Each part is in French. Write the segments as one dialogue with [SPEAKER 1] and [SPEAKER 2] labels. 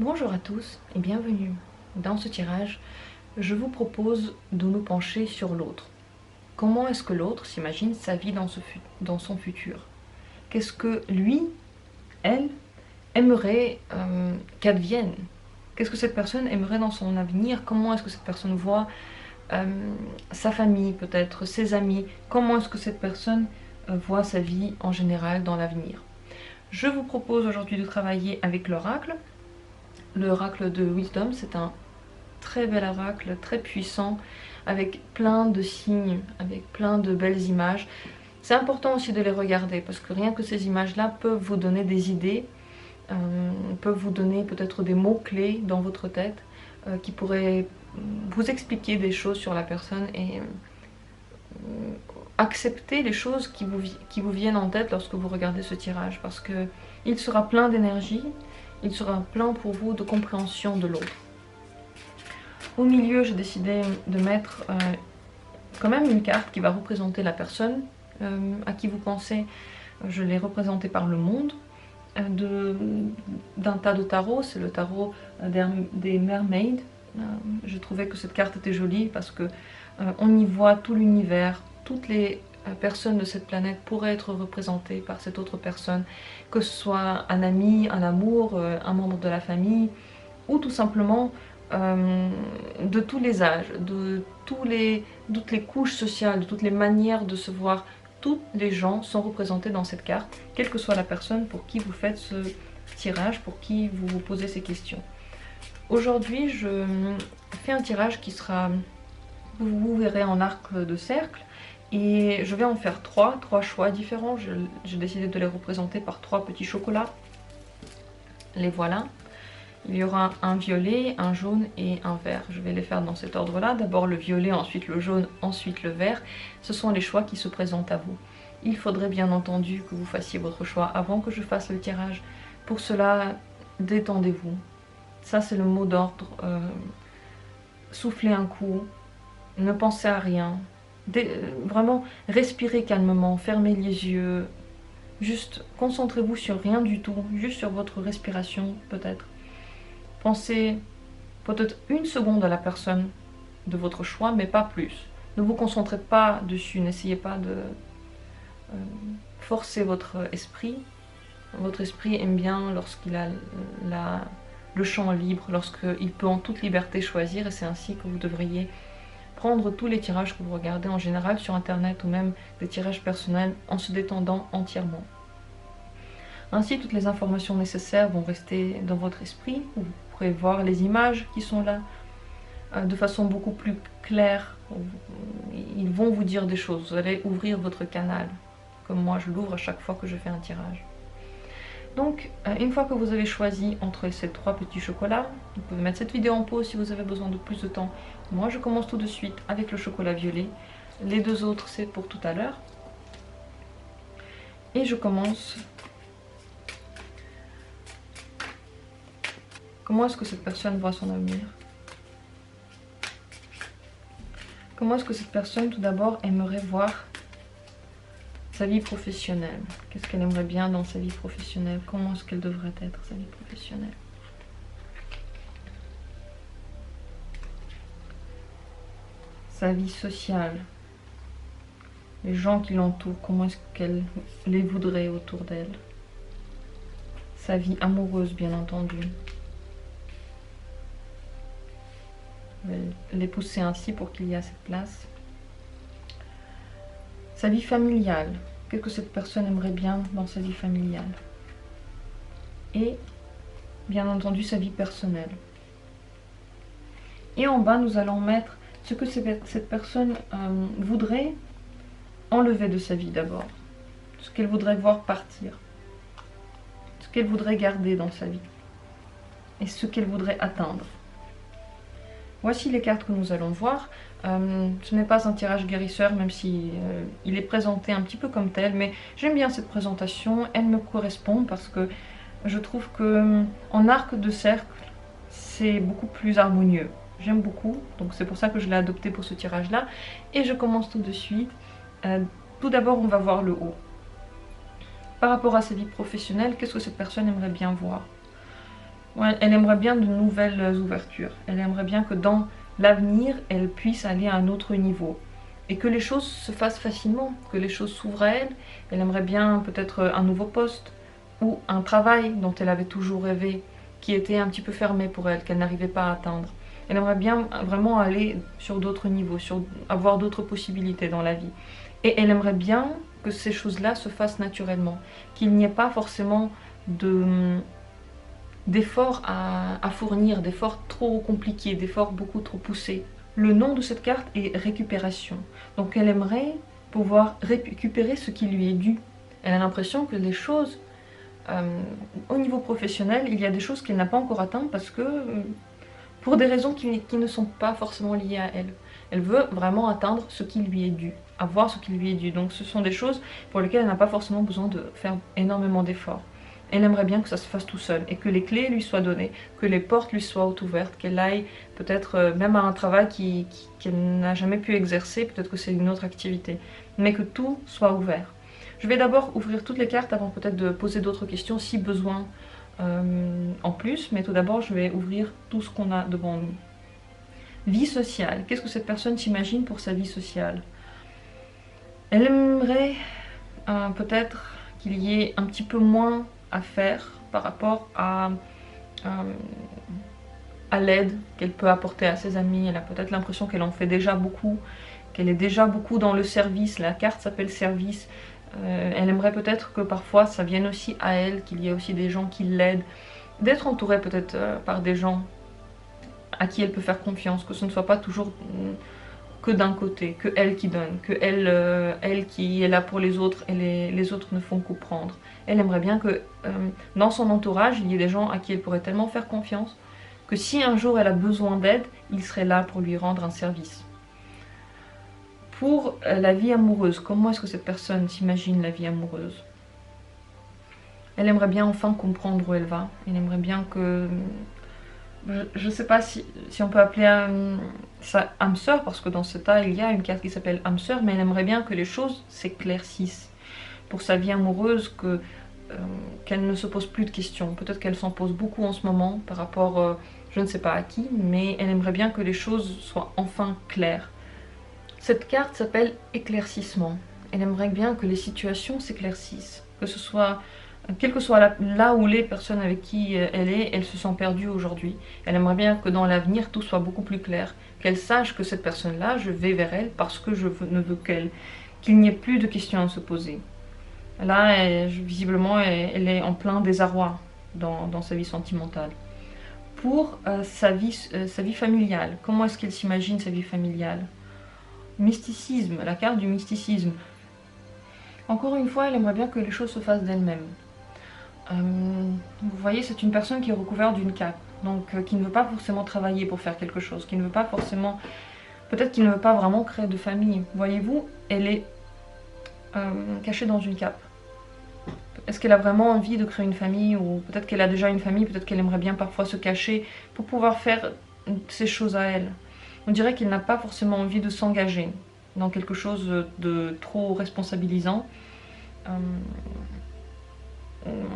[SPEAKER 1] Bonjour à tous et bienvenue. Dans ce tirage, je vous propose de nous pencher sur l'autre. Comment est-ce que l'autre s'imagine sa vie dans son futur? Qu'est-ce que lui, elle, aimerait qu'advienne? Qu'est-ce que cette personne aimerait dans son avenir? Comment est-ce que cette personne voit sa famille, peut-être ses amis? Comment est-ce que cette personne voit sa vie en général dans l'avenir? Je vous propose aujourd'hui de travailler avec l'oracle. L'oracle de Wisdom, c'est un très bel oracle, très puissant, avec plein de signes, avec plein de belles images. C'est important aussi de les regarder, parce que rien que ces images-là peuvent vous donner des idées, peuvent vous donner peut-être des mots-clés dans votre tête, qui pourraient vous expliquer des choses sur la personne et accepter les choses qui vous viennent en tête lorsque vous regardez ce tirage, parce que il sera plein d'énergie, il sera plein pour vous de compréhension de l'autre. Au milieu, j'ai décidé de mettre quand même une carte qui va représenter la personne à qui vous pensez. Je l'ai représentée par le monde d'un tas de tarots. C'est le tarot des mermaids. Je trouvais que cette carte était jolie parce que on y voit tout l'univers, toutes les personnes de cette planète pourraient être représentées par cette autre personne, que ce soit un ami, un amour, un membre de la famille, ou tout simplement de tous les âges, de toutes les couches sociales, de toutes les manières de se voir. Tous les gens sont représentés dans cette carte, quelle que soit la personne pour qui vous faites ce tirage, pour qui vous vous posez ces questions. Aujourd'hui, je fais un tirage qui sera, vous verrez, en arc de cercle, et je vais en faire trois choix différents. J'ai décidé de les représenter par 3 petits chocolats. Les voilà. Il y aura un violet, un jaune et un vert. Je vais les faire dans cet ordre-là. D'abord le violet, ensuite le jaune, ensuite le vert. Ce sont les choix qui se présentent à vous. Il faudrait bien entendu que vous fassiez votre choix avant que je fasse le tirage. Pour cela, détendez-vous. Ça, c'est le mot d'ordre. Soufflez un coup. Ne pensez à rien. Vraiment, respirez calmement. Fermez les yeux. Juste concentrez-vous sur rien du tout. Juste sur votre respiration, peut-être. Pensez peut-être 1 seconde à la personne de votre choix, mais pas plus. Ne vous concentrez pas dessus, n'essayez pas de forcer votre esprit. Votre esprit aime bien lorsqu'il a le champ libre, lorsqu'il peut en toute liberté choisir, et c'est ainsi que vous devriez prendre tous les tirages que vous regardez en général sur internet ou même des tirages personnels en se détendant entièrement. Ainsi, toutes les informations nécessaires vont rester dans votre esprit. Vous pourrez voir les images qui sont là de façon beaucoup plus claire. Ils vont vous dire des choses. Vous allez ouvrir votre canal, comme moi je l'ouvre à chaque fois que je fais un tirage. Donc, une fois que vous avez choisi entre ces 3 petits chocolats, vous pouvez mettre cette vidéo en pause si vous avez besoin de plus de temps. Moi, je commence tout de suite avec le chocolat violet. Les 2 autres, c'est pour tout à l'heure. Et je commence. Comment est-ce que cette personne voit son avenir? Comment est-ce que cette personne, tout d'abord, aimerait voir sa vie professionnelle? Qu'est-ce qu'elle aimerait bien dans sa vie professionnelle? Comment est-ce qu'elle devrait être, sa vie professionnelle? Sa vie sociale. Les gens qui l'entourent, comment est-ce qu'elle les voudrait autour d'elle? Sa vie amoureuse, bien entendu. Les pousser ainsi pour qu'il y ait assez de place. Sa vie familiale. Qu'est-ce que cette personne aimerait bien dans sa vie familiale? Et bien entendu sa vie personnelle. Et en bas, nous allons mettre ce que cette personne voudrait enlever de sa vie d'abord. Ce qu'elle voudrait voir partir. Ce qu'elle voudrait garder dans sa vie. Et ce qu'elle voudrait atteindre. Voici les cartes que nous allons voir. Ce n'est pas un tirage guérisseur, même si il est présenté un petit peu comme tel, mais j'aime bien cette présentation, elle me correspond parce que je trouve que en arc de cercle, c'est beaucoup plus harmonieux. J'aime beaucoup, donc c'est pour ça que je l'ai adopté pour ce tirage-là. Et je commence tout de suite. Tout d'abord, on va voir le haut. Par rapport à sa vie professionnelle, qu'est-ce que cette personne aimerait bien voir? Ouais, elle aimerait bien de nouvelles ouvertures. Elle aimerait bien que dans l'avenir, elle puisse aller à un autre niveau. Et que les choses se fassent facilement, que les choses s'ouvrent à elle. Elle aimerait bien peut-être un nouveau poste ou un travail dont elle avait toujours rêvé, qui était un petit peu fermé pour elle, qu'elle n'arrivait pas à atteindre. Elle aimerait bien vraiment aller sur d'autres niveaux, avoir d'autres possibilités dans la vie. Et elle aimerait bien que ces choses-là se fassent naturellement, qu'il n'y ait pas forcément d'efforts à fournir, d'efforts trop compliqués, d'efforts beaucoup trop poussés. Le nom de cette carte est récupération. Donc elle aimerait pouvoir récupérer ce qui lui est dû. Elle a l'impression que les choses, au niveau professionnel, il y a des choses qu'elle n'a pas encore atteintes parce que, pour des raisons qui ne sont pas forcément liées à elle. Elle veut vraiment atteindre ce qui lui est dû, avoir ce qui lui est dû. Donc ce sont des choses pour lesquelles elle n'a pas forcément besoin de faire énormément d'efforts. Elle aimerait bien que ça se fasse tout seul et que les clés lui soient données, que les portes lui soient ouvertes, qu'elle aille peut-être même à un travail qu'elle n'a jamais pu exercer, peut-être que c'est une autre activité, mais que tout soit ouvert. Je vais d'abord ouvrir toutes les cartes avant peut-être de poser d'autres questions si besoin en plus, mais tout d'abord je vais ouvrir tout ce qu'on a devant nous. Vie sociale, qu'est-ce que cette personne s'imagine pour sa vie sociale? Elle aimerait peut-être qu'il y ait un petit peu moins à faire par rapport à l'aide qu'elle peut apporter à ses amis. Elle a peut-être l'impression qu'elle en fait déjà beaucoup, qu'elle est déjà beaucoup dans le service. La carte s'appelle service. Elle aimerait peut-être que parfois ça vienne aussi à elle, qu'il y ait aussi des gens qui l'aident, d'être entourée peut-être par des gens à qui elle peut faire confiance, que ce ne soit pas toujours que d'un côté, que elle qui donne, que elle qui est là pour les autres et les autres ne font que prendre. Elle aimerait bien que dans son entourage, il y ait des gens à qui elle pourrait tellement faire confiance que si un jour elle a besoin d'aide, ils seraient là pour lui rendre un service. Pour la vie amoureuse, comment est-ce que cette personne s'imagine la vie amoureuse? Elle aimerait bien enfin comprendre où elle va. Elle aimerait bien que... Je ne sais pas si on peut appeler ça âme sœur, parce que dans ce tas, il y a une carte qui s'appelle âme sœur, mais elle aimerait bien que les choses s'éclaircissent. Pour sa vie amoureuse, qu'elle ne se pose plus de questions. Peut-être qu'elle s'en pose beaucoup en ce moment par rapport, je ne sais pas à qui, mais elle aimerait bien que les choses soient enfin claires. Cette carte s'appelle éclaircissement. Elle aimerait bien que les situations s'éclaircissent, que ce soit, quel que soit là où les personnes avec qui elle est, elle se sent perdue aujourd'hui. Elle aimerait bien que dans l'avenir tout soit beaucoup plus clair, qu'elle sache que cette personne-là, je vais vers elle parce que je ne veux qu'il n'y ait plus de questions à se poser. Là, visiblement, elle est en plein désarroi dans sa vie sentimentale. Pour sa vie familiale, comment est-ce qu'elle s'imagine sa vie familiale? Mysticisme, la carte du mysticisme. Encore une fois, elle aimerait bien que les choses se fassent d'elle-même. Vous voyez, c'est une personne qui est recouverte d'une cape, donc qui ne veut pas forcément travailler pour faire quelque chose, qui ne veut pas forcément... Peut-être qu'il ne veut pas vraiment créer de famille. Voyez-vous, elle est cachée dans une cape. Est-ce qu'elle a vraiment envie de créer une famille, ou peut-être qu'elle a déjà une famille, peut-être qu'elle aimerait bien parfois se cacher pour pouvoir faire ces choses à elle. On dirait qu'il n'a pas forcément envie de s'engager dans quelque chose de trop responsabilisant.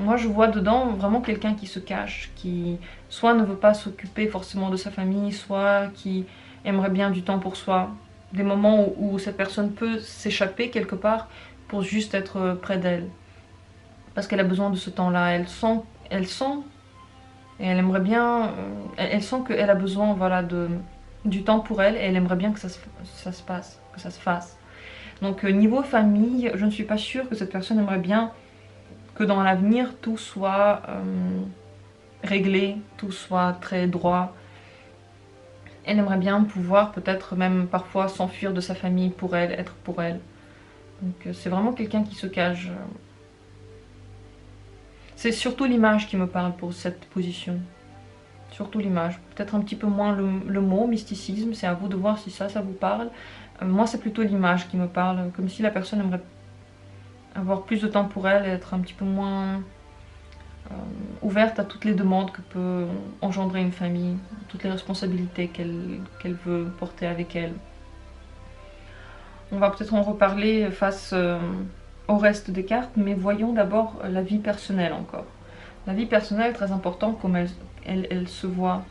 [SPEAKER 1] Moi je vois dedans vraiment quelqu'un qui se cache, qui soit ne veut pas s'occuper forcément de sa famille, soit qui aimerait bien du temps pour soi. Des moments où cette personne peut s'échapper quelque part pour juste être près d'elle. Parce qu'elle a besoin de ce temps-là, elle sent, et elle aimerait bien, elle sent qu'elle a besoin, voilà, du temps pour elle, et elle aimerait bien que ça se passe, que ça se fasse. Donc niveau famille, je ne suis pas sûre que cette personne aimerait bien que dans l'avenir tout soit réglé, tout soit très droit. Elle aimerait bien pouvoir peut-être même parfois s'enfuir de sa famille pour elle, être pour elle. Donc c'est vraiment quelqu'un qui se cache. C'est surtout l'image qui me parle pour cette position. Surtout l'image. Peut-être un petit peu moins le mot, mysticisme. C'est à vous de voir si ça vous parle. Moi, c'est plutôt l'image qui me parle. Comme si la personne aimerait avoir plus de temps pour elle et être un petit peu moins ouverte à toutes les demandes que peut engendrer une famille. Toutes les responsabilités qu'elle veut porter avec elle. On va peut-être en reparler face... au reste des cartes, mais voyons d'abord la vie personnelle encore. La vie personnelle est très importante, elle se voit.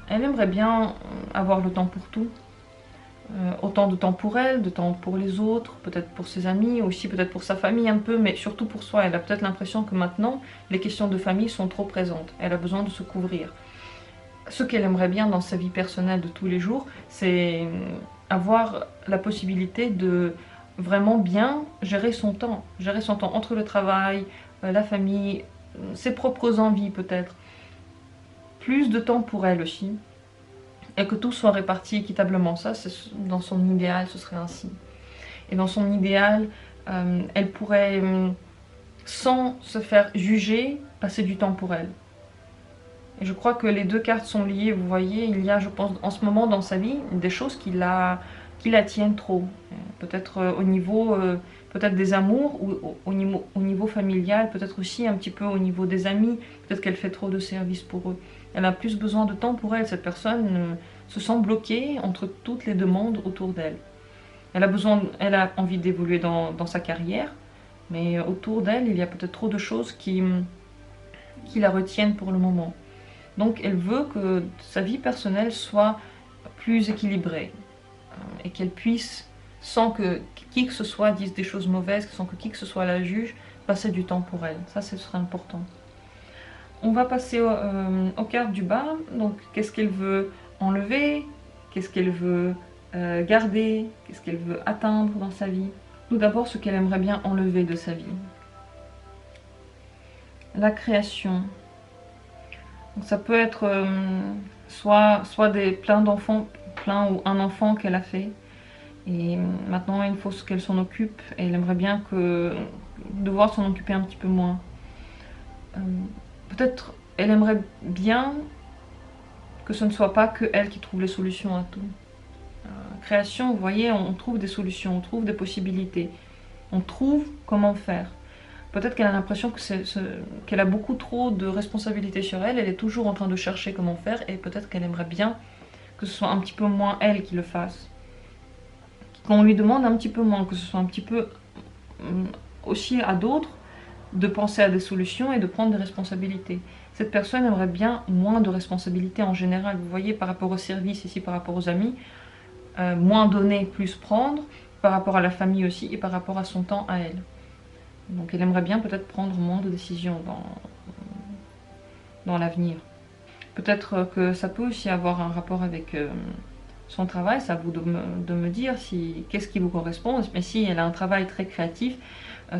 [SPEAKER 1] Elle aimerait bien avoir le temps pour tout. Autant de temps pour elle, de temps pour les autres, peut-être pour ses amis, aussi peut-être pour sa famille un peu, mais surtout pour soi. Elle a peut-être l'impression que maintenant, les questions de famille sont trop présentes. Elle a besoin de se couvrir. Ce qu'elle aimerait bien dans sa vie personnelle de tous les jours, c'est avoir la possibilité de vraiment bien gérer son temps entre le travail, la famille, ses propres envies peut-être. Plus de temps pour elle aussi, et que tout soit réparti équitablement. Ça, dans son idéal, ce serait ainsi. Et dans son idéal, elle pourrait, sans se faire juger, passer du temps pour elle. Et je crois que les deux cartes sont liées. Vous voyez, il y a, je pense, en ce moment dans sa vie, des choses qui la tiennent trop. Peut-être au niveau peut-être des amours, ou au niveau familial, peut-être aussi un petit peu au niveau des amis. Peut-être qu'elle fait trop de services pour eux. Elle a plus besoin de temps pour elle. Cette personne se sent bloquée entre toutes les demandes autour d'elle. Elle a envie d'évoluer dans sa carrière, mais autour d'elle, il y a peut-être trop de choses qui la retiennent pour le moment. Donc elle veut que sa vie personnelle soit plus équilibrée et qu'elle puisse, sans que qui que ce soit dise des choses mauvaises, sans que qui que ce soit la juge, passer du temps pour elle. Ça, ce serait important. On va passer aux cartes du bas. Donc, qu'est-ce qu'elle veut enlever? Qu'est-ce qu'elle veut garder? Qu'est-ce qu'elle veut atteindre dans sa vie? Tout d'abord, ce qu'elle aimerait bien enlever de sa vie. La création. Donc, ça peut être soit plein d'enfants, plein ou un enfant qu'elle a fait. Et maintenant, il faut qu'elle s'en occupe. Et elle aimerait bien devoir s'en occuper un petit peu moins. Peut-être elle aimerait bien que ce ne soit pas que elle qui trouve les solutions à tout. Création, vous voyez, on trouve des solutions, on trouve des possibilités, on trouve comment faire. Peut-être qu'elle a l'impression qu'elle a beaucoup trop de responsabilités sur elle, elle est toujours en train de chercher comment faire, et peut-être qu'elle aimerait bien que ce soit un petit peu moins elle qui le fasse. Qu'on lui demande un petit peu moins, que ce soit un petit peu aussi à d'autres de penser à des solutions et de prendre des responsabilités. Cette personne aimerait bien moins de responsabilités en général. Vous voyez, par rapport au service, ici par rapport aux amis, moins donner, plus prendre, par rapport à la famille aussi et par rapport à son temps à elle. Donc elle aimerait bien peut-être prendre moins de décisions dans l'avenir. Peut-être que ça peut aussi avoir un rapport avec son travail, c'est à vous de me dire qu'est-ce qui vous correspond. Mais si elle a un travail très créatif,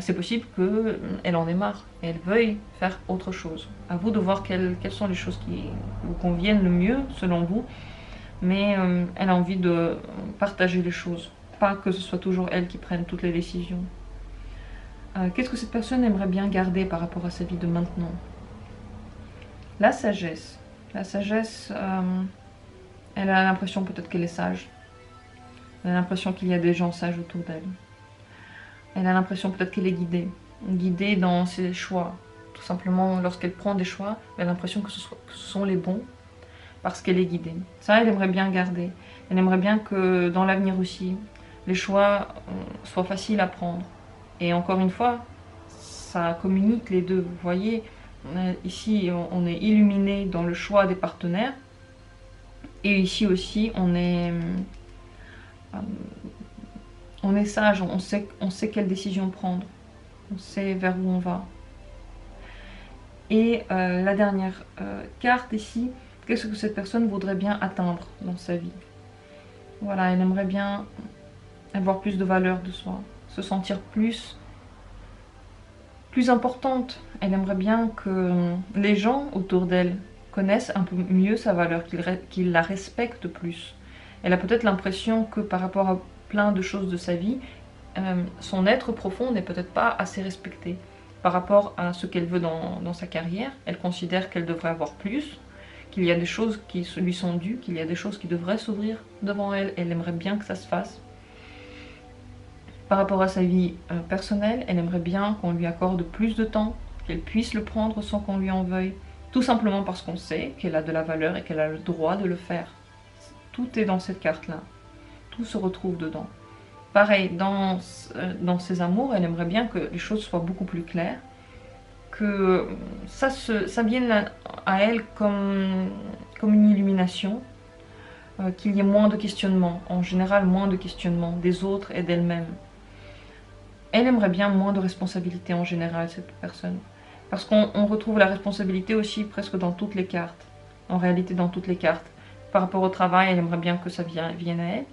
[SPEAKER 1] c'est possible qu'elle en ait marre et elle veuille faire autre chose. À vous de voir quelles sont les choses qui vous conviennent le mieux selon vous, mais elle a envie de partager les choses, pas que ce soit toujours elle qui prenne toutes les décisions. Qu'est-ce que cette personne aimerait bien garder par rapport à sa vie de maintenant? La sagesse. La sagesse, elle a l'impression peut-être qu'elle est sage. Elle a l'impression qu'il y a des gens sages autour d'elle. Elle a l'impression peut-être qu'elle est guidée dans ses choix. Tout simplement, lorsqu'elle prend des choix, elle a l'impression que ce sont les bons parce qu'elle est guidée. Ça, elle aimerait bien garder. Elle aimerait bien que dans l'avenir aussi, les choix soient faciles à prendre. Et encore une fois, ça communique les deux. Vous voyez, ici, on est illuminé dans le choix des partenaires. Et ici aussi, on est sage, on sait quelle décision prendre, on sait vers où on va. Et la dernière carte ici, qu'est-ce que cette personne voudrait bien atteindre dans sa vie? Voilà, elle aimerait bien avoir plus de valeur de soi, se sentir plus importante. Elle aimerait bien que les gens autour d'elle connaissent un peu mieux sa valeur, qu'ils la respectent plus. Elle a peut-être l'impression que par rapport à plein de choses de sa vie, son être profond n'est peut-être pas assez respecté. Par rapport à ce qu'elle veut dans sa carrière, elle considère qu'elle devrait avoir plus, qu'il y a des choses qui lui sont dues, qu'il y a des choses qui devraient s'ouvrir devant elle. Elle aimerait bien que ça se fasse. Par rapport à sa vie personnelle, elle aimerait bien qu'on lui accorde plus de temps, qu'elle puisse le prendre sans qu'on lui en veuille. Tout simplement parce qu'on sait qu'elle a de la valeur et qu'elle a le droit de le faire. Tout est dans cette carte-là. Tout se retrouve dedans. Pareil, dans ses amours, elle aimerait bien que les choses soient beaucoup plus claires, que ça vienne à elle comme une illumination, qu'il y ait moins de questionnements, en général moins de questionnements des autres et d'elle-même. Elle aimerait bien moins de responsabilité en général, cette personne. Parce qu'on retrouve la responsabilité aussi presque dans toutes les cartes. En réalité, dans toutes les cartes. Par rapport au travail, elle aimerait bien que ça vienne à elle.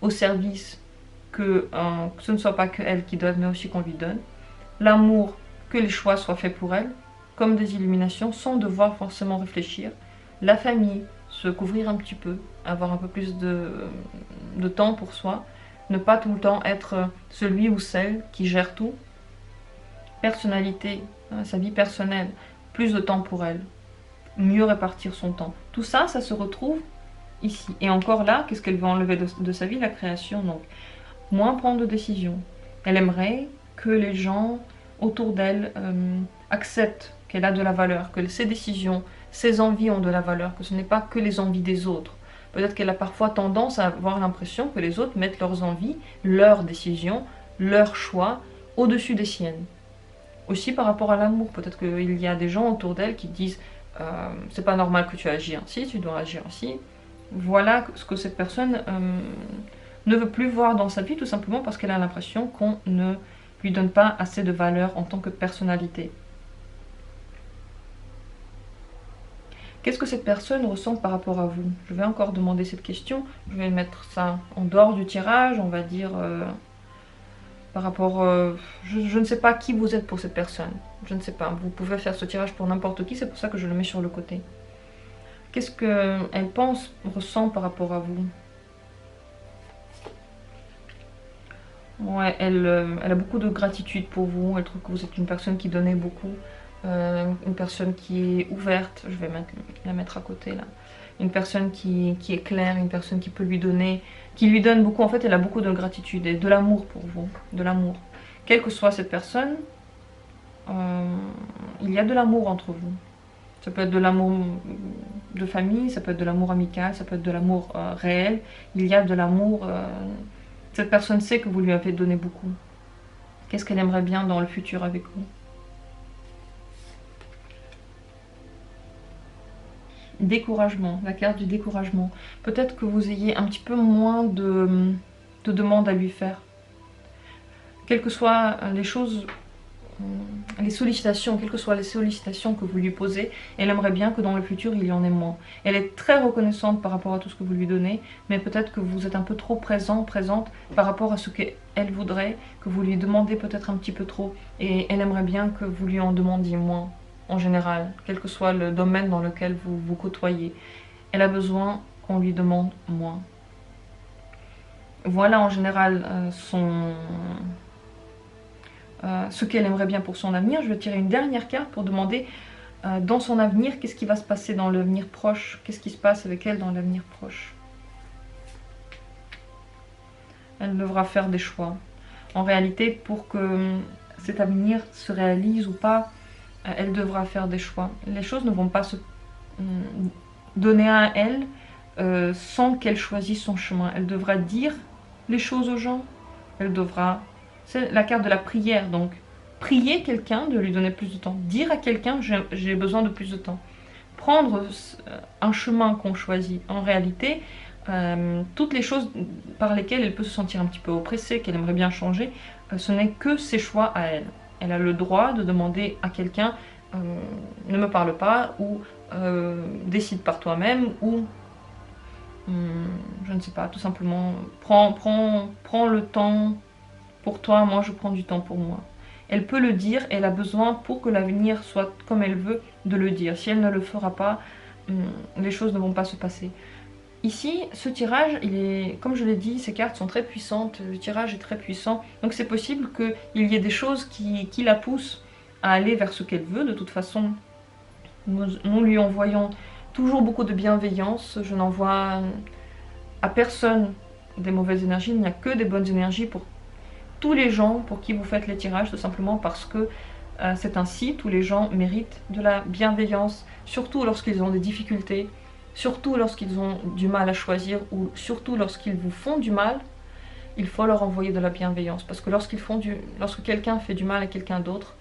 [SPEAKER 1] Au service, que ce ne soit pas que elle qui donne, mais aussi qu'on lui donne. L'amour, que les choix soient faits pour elle, comme des illuminations, sans devoir forcément réfléchir. La famille, se couvrir un petit peu, avoir un peu plus de temps pour soi. Ne pas tout le temps être celui ou celle qui gère tout. Personnalité, sa vie personnelle, plus de temps pour elle, mieux répartir son temps. Tout ça, ça se retrouve ici. Et encore là, qu'est-ce qu'elle veut enlever de sa vie? La création, donc. Moins prendre de décisions. Elle aimerait que les gens autour d'elle acceptent qu'elle a de la valeur, que ses décisions, ses envies ont de la valeur, que ce n'est pas que les envies des autres. Peut-être qu'elle a parfois tendance à avoir l'impression que les autres mettent leurs envies, leurs décisions, leurs choix au-dessus des siennes. Aussi par rapport à l'amour, peut-être qu'il y a des gens autour d'elle qui disent c'est pas normal que tu agis ainsi, tu dois agir ainsi. Voilà ce que cette personne ne veut plus voir dans sa vie, tout simplement parce qu'elle a l'impression qu'on ne lui donne pas assez de valeur en tant que personnalité. Qu'est-ce que cette personne ressent par rapport à vous? Je vais encore demander cette question. Je vais mettre ça en dehors du tirage, on va dire par rapport... je ne sais pas qui vous êtes pour cette personne. Je ne sais pas. Vous pouvez faire ce tirage pour n'importe qui, c'est pour ça que je le mets sur le côté. Qu'est-ce qu'elle pense, ressent par rapport à vous? Ouais, elle a beaucoup de gratitude pour vous. Elle trouve que vous êtes une personne qui donnait beaucoup. Une personne qui est ouverte, je vais la mettre à côté là, une personne qui est claire, une personne qui peut lui donner, qui lui donne beaucoup. En fait, elle a beaucoup de gratitude et de l'amour pour vous, de l'amour. Quelle que soit cette personne, il y a de l'amour entre vous. Ça peut être de l'amour de famille, ça peut être de l'amour amical, ça peut être de l'amour réel. Il y a de l'amour, cette personne sait que vous lui avez donné beaucoup. Qu'est-ce qu'elle aimerait bien dans le futur avec vous? Découragement, la carte du découragement. Peut-être que vous ayez un petit peu moins de demandes à lui faire. Quelles que soient les choses, les sollicitations, quelles que soient les sollicitations que vous lui posez, elle aimerait bien que dans le futur, il y en ait moins. Elle est très reconnaissante par rapport à tout ce que vous lui donnez, mais peut-être que vous êtes un peu trop présente par rapport à ce qu'elle voudrait, que vous lui demandez peut-être un petit peu trop, et elle aimerait bien que vous lui en demandiez moins. En général, quel que soit le domaine dans lequel vous vous côtoyez. Elle a besoin qu'on lui demande moins. Voilà en général ce qu'elle aimerait bien pour son avenir. Je vais tirer une dernière carte pour demander dans son avenir, qu'est-ce qui va se passer dans l'avenir proche? Qu'est-ce qui se passe avec elle dans l'avenir proche? Elle devra faire des choix. En réalité, pour que cet avenir se réalise ou pas, elle devra faire des choix. Les choses ne vont pas se donner à elle sans qu'elle choisisse son chemin. Elle devra dire les choses aux gens. Elle devra... C'est la carte de la prière, donc prier quelqu'un de lui donner plus de temps. Dire à quelqu'un j'ai besoin de plus de temps. Prendre un chemin qu'on choisit. En réalité, toutes les choses par lesquelles elle peut se sentir un petit peu oppressée, qu'elle aimerait bien changer, ce n'est que ses choix à elle. Elle a le droit de demander à quelqu'un ne me parle pas, ou décide par toi-même, ou je ne sais pas, tout simplement prends le temps pour toi, moi je prends du temps pour moi. Elle peut le dire, elle a besoin pour que l'avenir soit comme elle veut de le dire. Si elle ne le fera pas, les choses ne vont pas se passer. Ici, ce tirage, comme je l'ai dit, ces cartes sont très puissantes, le tirage est très puissant, donc c'est possible qu'il y ait des choses qui la poussent à aller vers ce qu'elle veut. De toute façon, nous lui envoyons toujours beaucoup de bienveillance. Je n'envoie à personne des mauvaises énergies, il n'y a que des bonnes énergies pour tous les gens pour qui vous faites les tirages, tout simplement parce que c'est ainsi. Tous les gens méritent de la bienveillance, surtout lorsqu'ils ont des difficultés, surtout lorsqu'ils ont du mal à choisir, ou surtout lorsqu'ils vous font du mal. Il faut leur envoyer de la bienveillance, parce que lorsque quelqu'un fait du mal à quelqu'un d'autre,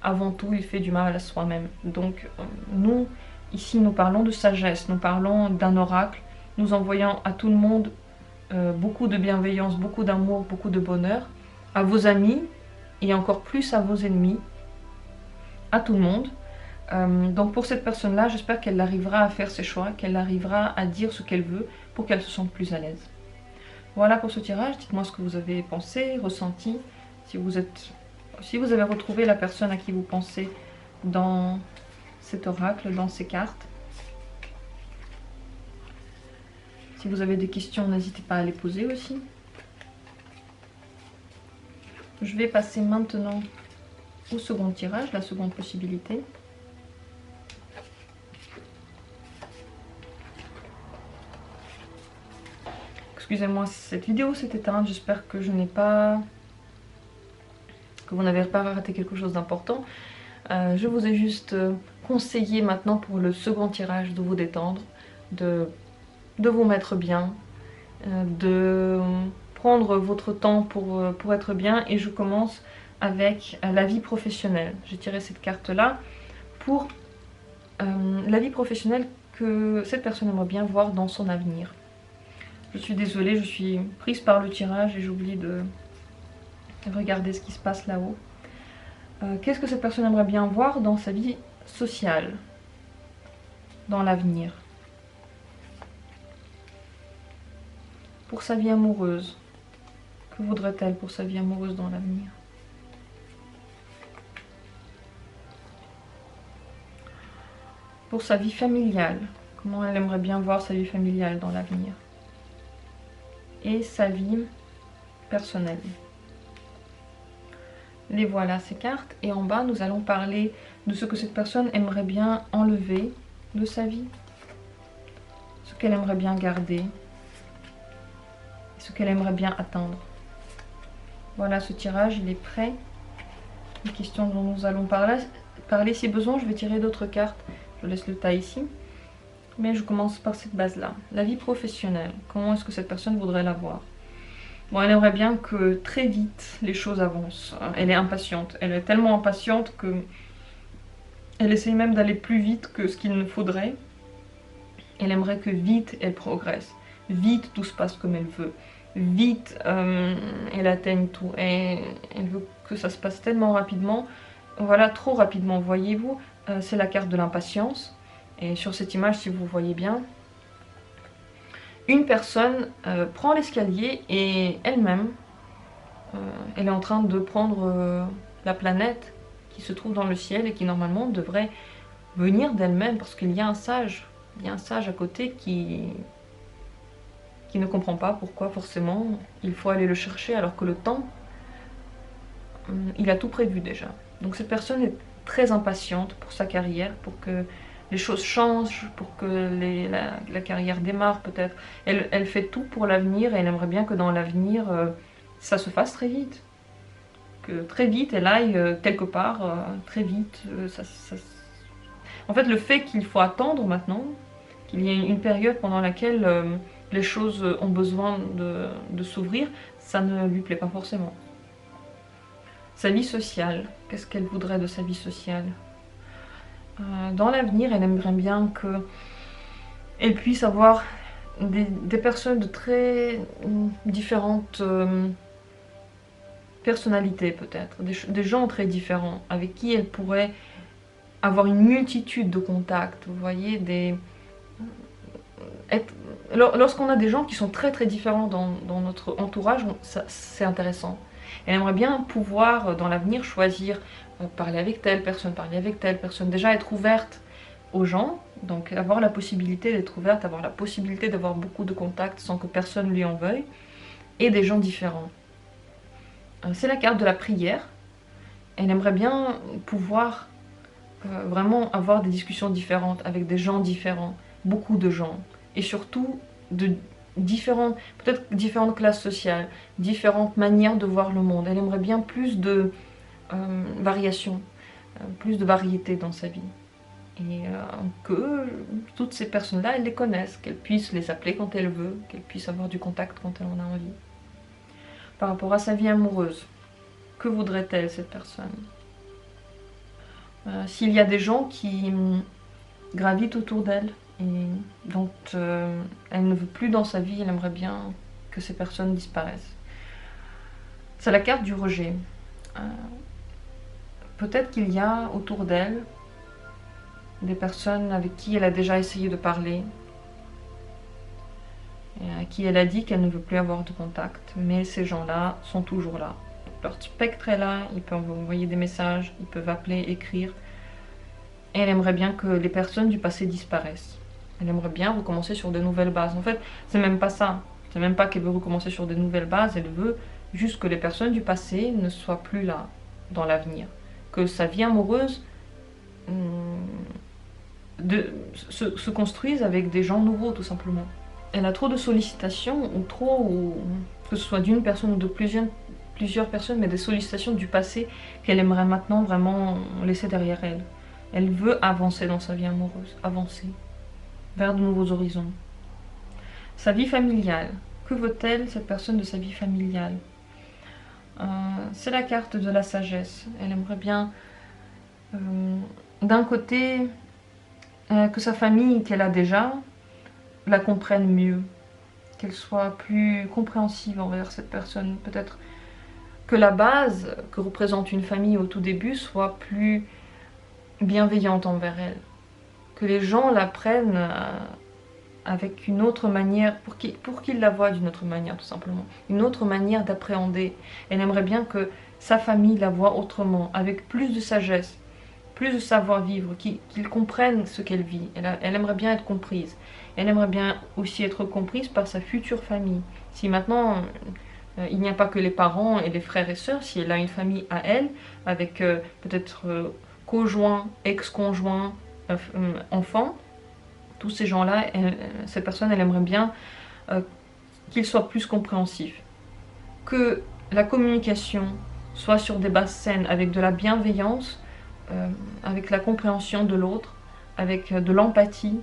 [SPEAKER 1] avant tout, il fait du mal à soi-même. Donc nous, ici, nous parlons de sagesse, nous parlons d'un oracle, nous envoyons à tout le monde beaucoup de bienveillance, beaucoup d'amour, beaucoup de bonheur, à vos amis et encore plus à vos ennemis, à tout le monde. Donc pour cette personne-là, j'espère qu'elle arrivera à faire ses choix, qu'elle arrivera à dire ce qu'elle veut pour qu'elle se sente plus à l'aise. Voilà pour ce tirage, dites-moi ce que vous avez pensé, ressenti, si vous avez retrouvé la personne à qui vous pensez dans cet oracle, dans ces cartes. Si vous avez des questions, n'hésitez pas à les poser aussi. Je vais passer maintenant au second tirage, la seconde possibilité. Excusez-moi, cette vidéo s'est éteinte, j'espère que vous n'avez pas raté quelque chose d'important. Je vous ai juste conseillé maintenant pour le second tirage de vous détendre, de vous mettre bien, de prendre votre temps pour être bien, et je commence avec la vie professionnelle. J'ai tiré cette carte-là pour la vie professionnelle que cette personne aimerait bien voir dans son avenir. Je suis désolée, je suis prise par le tirage et j'oublie de regarder ce qui se passe là-haut. Qu'est-ce que cette personne aimerait bien voir dans sa vie sociale, dans l'avenir? Pour sa vie amoureuse, que voudrait-elle pour sa vie amoureuse dans l'avenir? Pour sa vie familiale, comment elle aimerait bien voir sa vie familiale dans l'avenir? Et sa vie personnelle. Les voilà ces cartes, et en bas nous allons parler de ce que cette personne aimerait bien enlever de sa vie, ce qu'elle aimerait bien garder, ce qu'elle aimerait bien atteindre. Voilà, ce tirage il est prêt. Les questions dont nous allons parler si besoin, je vais tirer d'autres cartes, je laisse le tas ici. Mais je commence par cette base-là. La vie professionnelle, comment est-ce que cette personne voudrait la voir? Bon, elle aimerait bien que très vite les choses avancent. Elle est impatiente. Elle est tellement impatiente que elle essaye même d'aller plus vite que ce qu'il ne faudrait. Elle aimerait que vite elle progresse. Vite tout se passe comme elle veut. Vite elle atteigne tout. Et elle veut que ça se passe tellement rapidement. Voilà, trop rapidement, voyez-vous. C'est la carte de l'impatience. Et sur cette image, si vous voyez bien, une personne prend l'escalier et elle-même, elle est en train de prendre la planète qui se trouve dans le ciel et qui normalement devrait venir d'elle-même, parce qu'il y a un sage, à côté qui ne comprend pas pourquoi forcément il faut aller le chercher alors que le temps, il a tout prévu déjà. Donc cette personne est très impatiente pour sa carrière, pour que les choses changent, pour que la carrière démarre peut-être. Elle fait tout pour l'avenir et elle aimerait bien que dans l'avenir, ça se fasse très vite. Que très vite, elle aille quelque part, très vite. En fait, le fait qu'il faut attendre maintenant, qu'il y ait une période pendant laquelle les choses ont besoin de s'ouvrir, ça ne lui plaît pas forcément. Sa vie sociale, qu'est-ce qu'elle voudrait de sa vie sociale? Dans l'avenir, elle aimerait bien qu'elle puisse avoir des personnes de très différentes personnalités peut-être, des gens très différents, avec qui elle pourrait avoir une multitude de contacts, vous voyez, lorsqu'on a des gens qui sont très très différents dans notre entourage, c'est intéressant. Elle aimerait bien pouvoir, dans l'avenir, choisir parler avec telle personne, déjà être ouverte aux gens, donc avoir la possibilité d'être ouverte, avoir la possibilité d'avoir beaucoup de contacts sans que personne lui en veuille, et des gens différents. C'est la carte de la prière. Elle aimerait bien pouvoir vraiment avoir des discussions différentes avec des gens différents, beaucoup de gens, et surtout de peut-être différentes classes sociales, différentes manières de voir le monde. Elle aimerait bien plus de variation, plus de variété dans sa vie. Et que toutes ces personnes-là, elle les connaisse, qu'elle puisse les appeler quand elle veut, qu'elle puisse avoir du contact quand elle en a envie. Par rapport à sa vie amoureuse, que voudrait-elle cette personne? S'il y a des gens qui gravitent autour d'elle et dont elle ne veut plus dans sa vie, elle aimerait bien que ces personnes disparaissent. C'est la carte du rejet. Peut-être qu'il y a autour d'elle des personnes avec qui elle a déjà essayé de parler, et à qui elle a dit qu'elle ne veut plus avoir de contact, mais ces gens-là sont toujours là. Leur spectre est là, ils peuvent envoyer des messages, ils peuvent appeler, écrire. Et elle aimerait bien que les personnes du passé disparaissent. Elle aimerait bien recommencer sur de nouvelles bases. En fait, c'est même pas ça. C'est même pas qu'elle veut recommencer sur de nouvelles bases, elle veut juste que les personnes du passé ne soient plus là dans l'avenir. Que sa vie amoureuse se construise avec des gens nouveaux, tout simplement. Elle a trop de sollicitations, que ce soit d'une personne ou de plusieurs personnes, mais des sollicitations du passé qu'elle aimerait maintenant vraiment laisser derrière elle. Elle veut avancer dans sa vie amoureuse, avancer vers de nouveaux horizons. Sa vie familiale. Que veut-elle, cette personne, de sa vie familiale? C'est la carte de la sagesse. Elle aimerait bien, d'un côté, que sa famille qu'elle a déjà la comprenne mieux, qu'elle soit plus compréhensive envers cette personne. Peut-être que la base que représente une famille au tout début soit plus bienveillante envers elle. Que les gens la prennent avec une autre manière, pour qu'ils la voient d'une autre manière, tout simplement. Une autre manière d'appréhender. Elle aimerait bien que sa famille la voie autrement, avec plus de sagesse, plus de savoir-vivre, qu'ils comprennent ce qu'elle vit. Elle aimerait bien être comprise. Elle aimerait bien aussi être comprise par sa future famille. Si maintenant, il n'y a pas que les parents et les frères et sœurs, si elle a une famille à elle, avec peut-être conjoint, ex-conjoint, enfant, tous ces gens-là, cette personne, elle aimerait bien qu'ils soient plus compréhensifs. Que la communication soit sur des bases saines, avec de la bienveillance, avec la compréhension de l'autre, avec de l'empathie,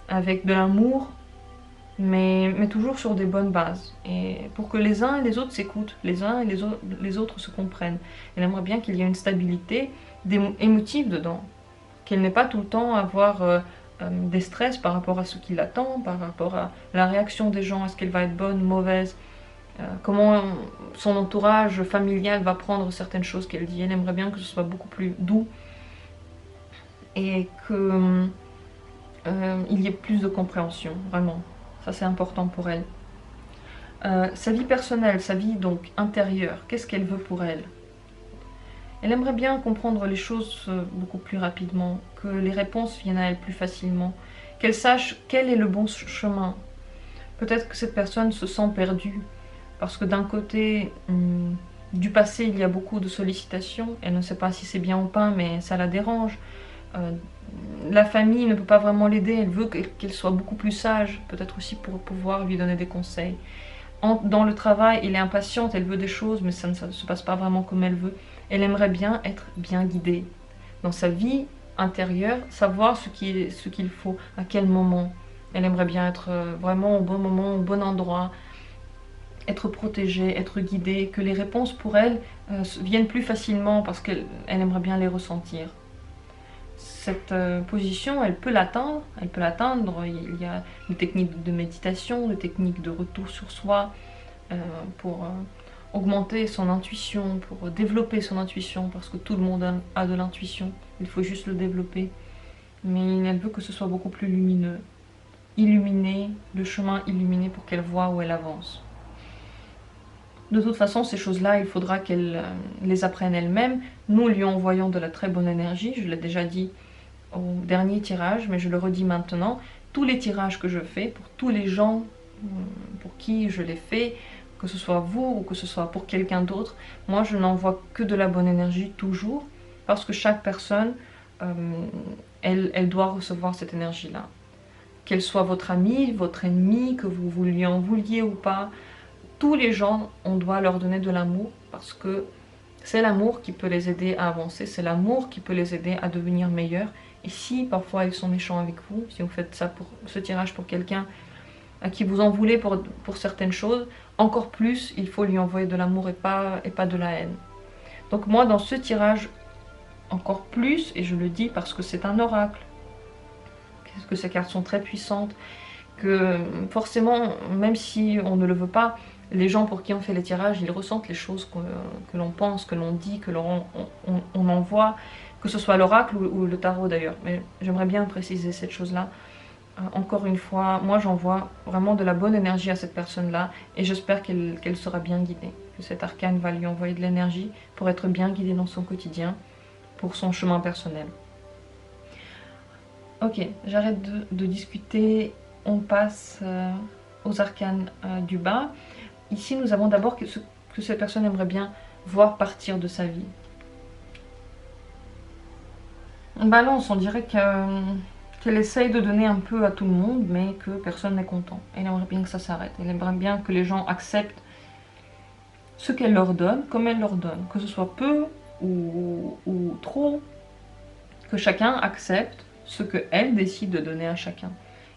[SPEAKER 1] avec de l'amour, mais toujours sur des bonnes bases. Et pour que les uns et les autres s'écoutent, les uns et les autres se comprennent. Elle aimerait bien qu'il y ait une stabilité émotive dedans, qu'elle n'ait pas tout le temps à avoir des stress par rapport à ce qui l'attend, par rapport à la réaction des gens, est-ce qu'elle va être bonne, mauvaise, comment son entourage familial va prendre certaines choses qu'elle dit. Elle aimerait bien que ce soit beaucoup plus doux et que il y ait plus de compréhension, vraiment. Ça, c'est important pour elle. Sa vie personnelle, sa vie donc intérieure, qu'est-ce qu'elle veut pour elle? Elle aimerait bien comprendre les choses beaucoup plus rapidement, que les réponses viennent à elle plus facilement, qu'elle sache quel est le bon chemin. Peut-être que cette personne se sent perdue, parce que d'un côté du passé, il y a beaucoup de sollicitations, elle ne sait pas si c'est bien ou pas, mais ça la dérange. La famille ne peut pas vraiment l'aider, elle veut qu'elle soit beaucoup plus sage, peut-être aussi pour pouvoir lui donner des conseils. Dans le travail, elle est impatiente, elle veut des choses, mais ça ne se passe pas vraiment comme elle veut. Elle aimerait bien être bien guidée dans sa vie intérieure, savoir ce qu'il faut, à quel moment. Elle aimerait bien être vraiment au bon moment, au bon endroit, être protégée, être guidée, que les réponses pour elle viennent plus facilement parce qu'elle aimerait bien les ressentir. Cette position, elle peut l'atteindre, il y a des techniques de méditation, des techniques de retour sur soi pour augmenter son intuition, pour développer son intuition, parce que tout le monde a de l'intuition, il faut juste le développer. Mais elle veut que ce soit beaucoup plus lumineux, illuminé, le chemin illuminé pour qu'elle voie où elle avance. De toute façon, ces choses-là, il faudra qu'elle les apprenne elle-même. Nous lui envoyons de la très bonne énergie, je l'ai déjà dit au dernier tirage, mais je le redis maintenant. Tous les tirages que je fais, pour tous les gens pour qui je les fais, que ce soit vous ou que ce soit pour quelqu'un d'autre, moi je n'envoie que de la bonne énergie toujours, parce que chaque personne, elle doit recevoir cette énergie-là. Qu'elle soit votre ami, votre ennemi, que vous lui en vouliez ou pas, tous les gens, on doit leur donner de l'amour, parce que c'est l'amour qui peut les aider à avancer, c'est l'amour qui peut les aider à devenir meilleurs. Et si parfois ils sont méchants avec vous, si vous faites ça pour ce tirage pour quelqu'un à qui vous en voulez pour certaines choses, encore plus il faut lui envoyer de l'amour et pas de la haine. Donc moi dans ce tirage, encore plus, et je le dis parce que c'est un oracle, parce que ces cartes sont très puissantes, que forcément, même si on ne le veut pas, les gens pour qui on fait les tirages, ils ressentent les choses que l'on pense, que l'on dit, que on envoie, que ce soit l'oracle ou le tarot d'ailleurs. Mais j'aimerais bien préciser cette chose-là. Encore une fois, moi j'envoie vraiment de la bonne énergie à cette personne-là et j'espère qu'elle sera bien guidée, que cet arcane va lui envoyer de l'énergie pour être bien guidée dans son quotidien, pour son chemin personnel. Ok, j'arrête de discuter, on passe aux arcanes du bas. Ici, nous avons d'abord ce que cette personne aimerait bien voir partir de sa vie. Balance, on dirait qu'elle essaye de donner un peu à tout le monde, mais que personne n'est content. Elle aimerait bien que ça s'arrête. Elle aimerait bien que les gens acceptent ce qu'elle leur donne, comme elle leur donne. Que ce soit peu ou trop, que chacun accepte ce qu'elle décide de donner à chacun.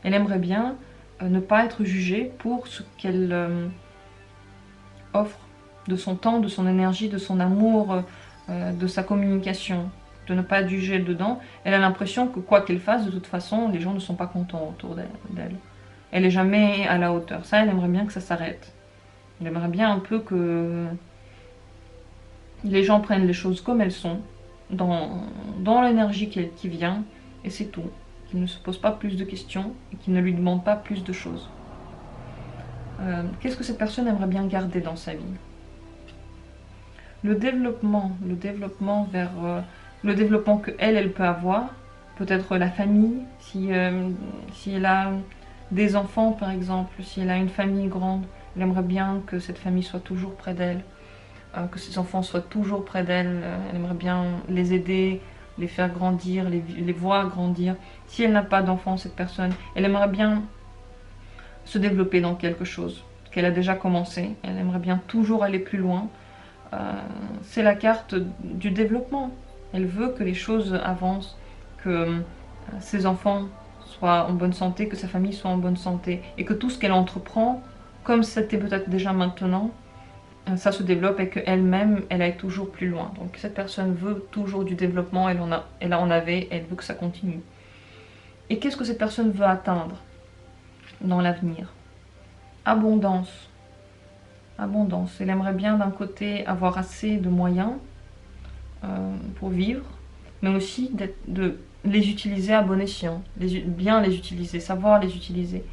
[SPEAKER 1] Elle aimerait bien ne pas être jugée pour ce qu'elle offre de son temps, de son énergie, de son amour, de sa communication, de ne pas être jugée dedans. Elle a l'impression que quoi qu'elle fasse, de toute façon, les gens ne sont pas contents autour d'elle. Elle n'est jamais à la hauteur. Ça, elle aimerait bien que ça s'arrête. Elle aimerait bien un peu que les gens prennent les choses comme elles sont, dans l'énergie qui vient, et c'est tout. Qu'ils ne se posent pas plus de questions et qu'ils ne lui demandent pas plus de choses. Qu'est-ce que cette personne aimerait bien garder dans sa vie? Le développement vers le développement elle peut avoir, peut-être la famille, si elle a des enfants par exemple, si elle a une famille grande, elle aimerait bien que cette famille soit toujours près d'elle, que ses enfants soient toujours près d'elle, elle aimerait bien les aider, les faire grandir, les voir grandir. Si elle n'a pas d'enfants, cette personne, elle aimerait bien se développer dans quelque chose qu'elle a déjà commencé, elle aimerait bien toujours aller plus loin. C'est la carte du développement. Elle veut que les choses avancent, que ses enfants soient en bonne santé, que sa famille soit en bonne santé, et que tout ce qu'elle entreprend, comme c'était peut-être déjà maintenant, ça se développe et qu'elle-même, elle aille toujours plus loin. Donc cette personne veut toujours du développement, elle en avait, elle veut que ça continue. Et qu'est-ce que cette personne veut atteindre dans l'avenir? Abondance. Abondance. Elle aimerait bien d'un côté avoir assez de moyens pour vivre, mais aussi de les utiliser à bon escient, bien les utiliser, savoir les utiliser,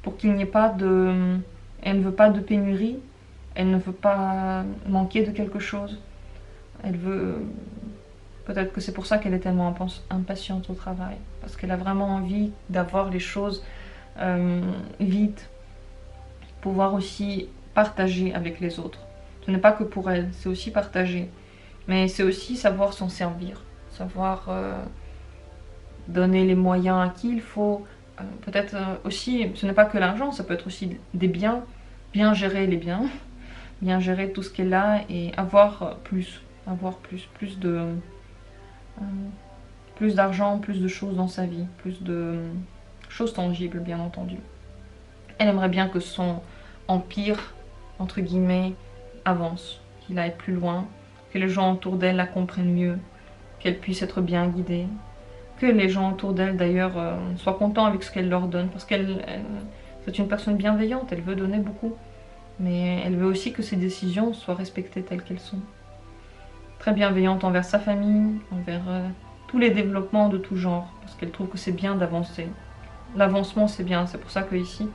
[SPEAKER 1] pour qu'il n'y ait pas de... Elle ne veut pas de pénurie, elle ne veut pas manquer de quelque chose, elle veut... Peut-être que c'est pour ça qu'elle est tellement impatiente au travail, parce qu'elle a vraiment envie d'avoir les choses vite, pouvoir aussi partager avec les autres. Ce n'est pas que pour elle, c'est aussi partager. Mais c'est aussi savoir s'en servir, savoir donner les moyens à qui il faut. Peut-être aussi, ce n'est pas que l'argent, ça peut être aussi des biens, bien gérer les biens, bien gérer tout ce qu'elle a et avoir plus d'argent, plus de choses dans sa vie, plus de choses tangibles, bien entendu. Elle aimerait bien que son empire, entre guillemets, avance, qu'il aille plus loin, que les gens autour d'elle la comprennent mieux, qu'elle puisse être bien guidée, que les gens autour d'elle d'ailleurs soient contents avec ce qu'elle leur donne, parce c'est une personne bienveillante, elle veut donner beaucoup, mais elle veut aussi que ses décisions soient respectées telles qu'elles sont. Très bienveillante envers sa famille, envers tous les développements de tout genre, parce qu'elle trouve que c'est bien d'avancer. L'avancement c'est bien, c'est pour ça que ici,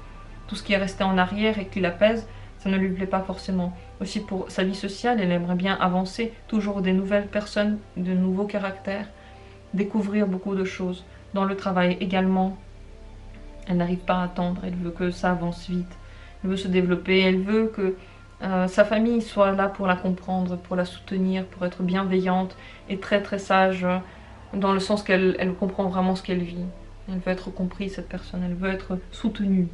[SPEAKER 1] tout ce qui est resté en arrière et qui la pèse, ça ne lui plaît pas forcément. Aussi pour sa vie sociale, elle aimerait bien avancer, toujours des nouvelles personnes, de nouveaux caractères, découvrir beaucoup de choses. Dans le travail également, elle n'arrive pas à attendre, elle veut que ça avance vite, elle veut se développer, elle veut que sa famille soit là pour la comprendre, pour la soutenir, pour être bienveillante et très très sage, dans le sens qu'elle comprend vraiment ce qu'elle vit. Elle veut être comprise, cette personne, elle veut être soutenue.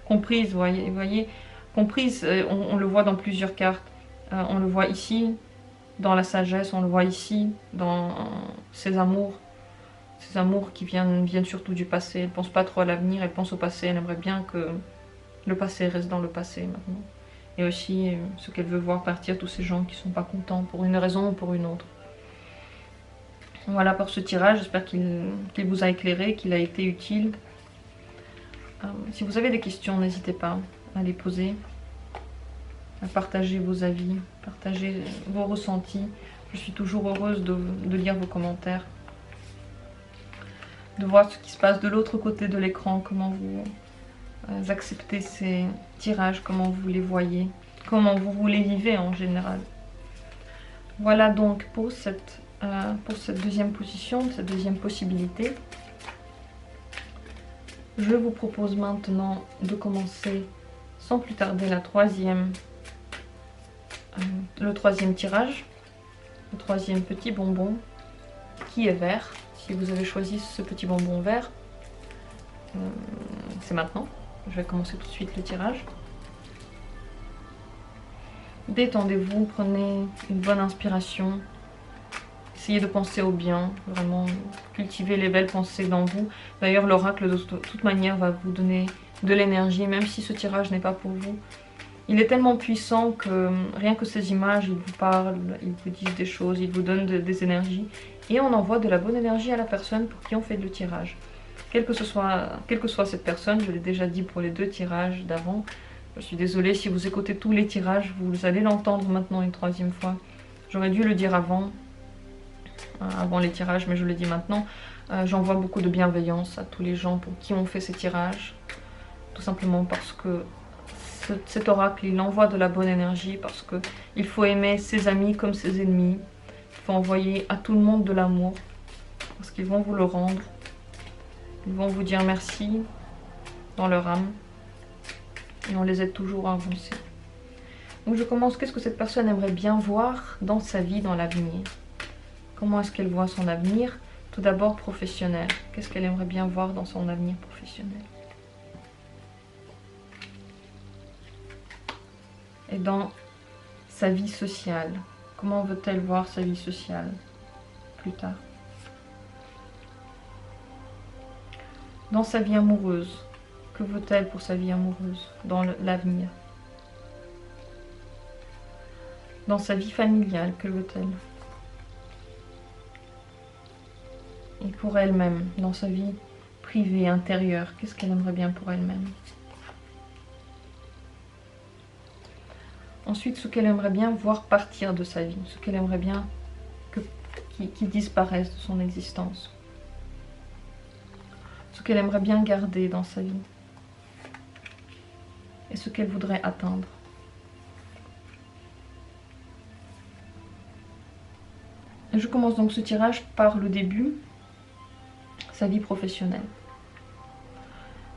[SPEAKER 1] Comprise, voyez, comprise, on le voit dans plusieurs cartes. On le voit ici, dans la sagesse, on le voit ici, dans ses amours qui viennent surtout du passé. Elle ne pense pas trop à l'avenir, elle pense au passé, elle aimerait bien que le passé reste dans le passé maintenant. Et aussi ce qu'elle veut voir partir, tous ces gens qui ne sont pas contents pour une raison ou pour une autre. Voilà pour ce tirage, j'espère qu'il vous a éclairé, qu'il a été utile. Si vous avez des questions, n'hésitez pas à les poser, à partager vos avis, partager vos ressentis. Je suis toujours heureuse de lire vos commentaires, de voir ce qui se passe de l'autre côté de l'écran, comment vous acceptez ces tirages, comment vous les voyez, comment vous les vivez en général. Voilà donc pour cette deuxième position, cette deuxième possibilité. Je vous propose maintenant de commencer sans plus tarder le troisième tirage, le troisième petit bonbon qui est vert. Si vous avez choisi ce petit bonbon vert, c'est maintenant. Je vais commencer tout de suite le tirage. Détendez-vous, prenez une bonne inspiration. Essayez de penser au bien, vraiment cultivez les belles pensées dans vous. D'ailleurs, l'oracle de toute manière va vous donner de l'énergie, même si ce tirage n'est pas pour vous. Il est tellement puissant que rien que ces images, ils vous parlent, ils vous disent des choses, ils vous donnent des énergies. Et on envoie de la bonne énergie à la personne pour qui on fait le tirage. Quelle que soit cette personne, je l'ai déjà dit pour les deux tirages d'avant. Je suis désolée si vous écoutez tous les tirages, vous allez l'entendre maintenant une troisième fois. J'aurais dû le dire avant les tirages, mais je le dis maintenant. J'envoie beaucoup de bienveillance à tous les gens pour qui on fait ces tirages. Tout simplement parce que cet oracle, il envoie de la bonne énergie, parce qu'il faut aimer ses amis comme ses ennemis. Il faut envoyer à tout le monde de l'amour, parce qu'ils vont vous le rendre. Ils vont vous dire merci dans leur âme. Et on les aide toujours à avancer. Donc je commence. Qu'est-ce que cette personne aimerait bien voir dans sa vie, dans l'avenir? Comment est-ce qu'elle voit son avenir? Tout d'abord professionnel. Qu'est-ce qu'elle aimerait bien voir dans son avenir professionnel? Et dans sa vie sociale, comment veut-elle voir sa vie sociale plus tard? Dans sa vie amoureuse, que veut-elle pour sa vie amoureuse dans l'avenir? Dans sa vie familiale, que veut-elle? Et pour elle-même, dans sa vie privée, intérieure, qu'est-ce qu'elle aimerait bien pour elle-même? Ensuite, ce qu'elle aimerait bien voir partir de sa vie, ce qu'elle aimerait bien qu'il disparaisse de son existence. Ce qu'elle aimerait bien garder dans sa vie. Et ce qu'elle voudrait atteindre. Et je commence donc ce tirage par le début, sa vie professionnelle.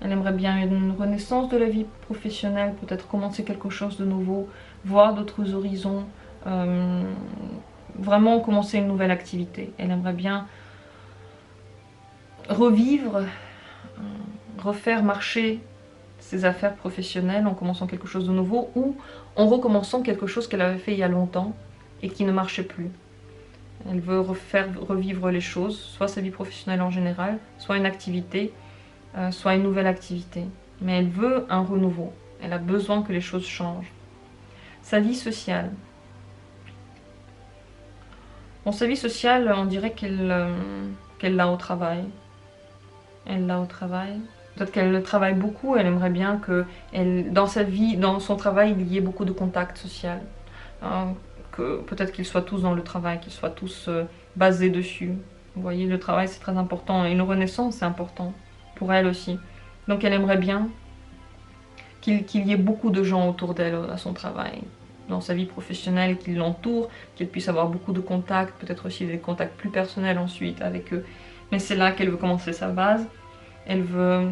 [SPEAKER 1] Elle aimerait bien une renaissance de la vie professionnelle, peut-être commencer quelque chose de nouveau, voir d'autres horizons, vraiment commencer une nouvelle activité. Elle aimerait bien revivre, refaire marcher ses affaires professionnelles en commençant quelque chose de nouveau ou en recommençant quelque chose qu'elle avait fait il y a longtemps et qui ne marchait plus. Elle veut revivre les choses, soit sa vie professionnelle en général, soit une activité, soit une nouvelle activité. Mais elle veut un renouveau. Elle a besoin que les choses changent. Sa vie sociale. Bon, sa vie sociale, on dirait qu'elle l'a au travail. Elle l'a au travail. Peut-être qu'elle travaille beaucoup, elle aimerait bien que dans sa vie, dans son travail, il y ait beaucoup de contacts sociaux. Que peut-être qu'ils soient tous dans le travail, qu'ils soient tous basés dessus. Vous voyez, le travail c'est très important et une renaissance c'est important pour elle aussi. Donc elle aimerait bien qu'il y ait beaucoup de gens autour d'elle à son travail, dans sa vie professionnelle, qui l'entourent, qu'elle puisse avoir beaucoup de contacts, peut-être aussi des contacts plus personnels ensuite avec eux. Mais c'est là qu'elle veut commencer sa base. Elle veut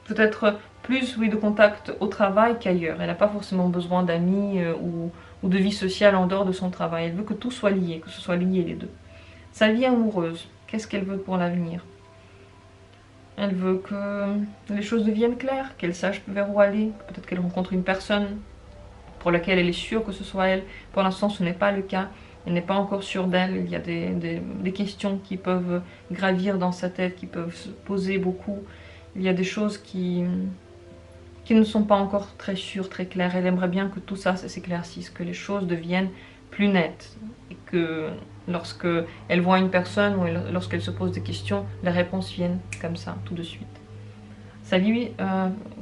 [SPEAKER 1] peut-être plus de contacts au travail qu'ailleurs. Elle n'a pas forcément besoin d'amis ou de vie sociale en dehors de son travail. Elle veut que tout soit lié, que ce soit lié les deux. Sa vie amoureuse, qu'est-ce qu'elle veut pour l'avenir? Elle veut que les choses deviennent claires, qu'elle sache vers où aller. Peut-être qu'elle rencontre une personne pour laquelle elle est sûre que ce soit elle. Pour l'instant, ce n'est pas le cas. Elle n'est pas encore sûre d'elle. Il y a des questions qui peuvent gravir dans sa tête, qui peuvent se poser beaucoup. Il y a des choses qui ne sont pas encore très sûres, très claires. Elle aimerait bien que tout ça s'éclaircisse, que les choses deviennent plus nette. Et que lorsque elle voit une personne ou lorsqu'elle se pose des questions, les réponses viennent comme ça, tout de suite. Sa vie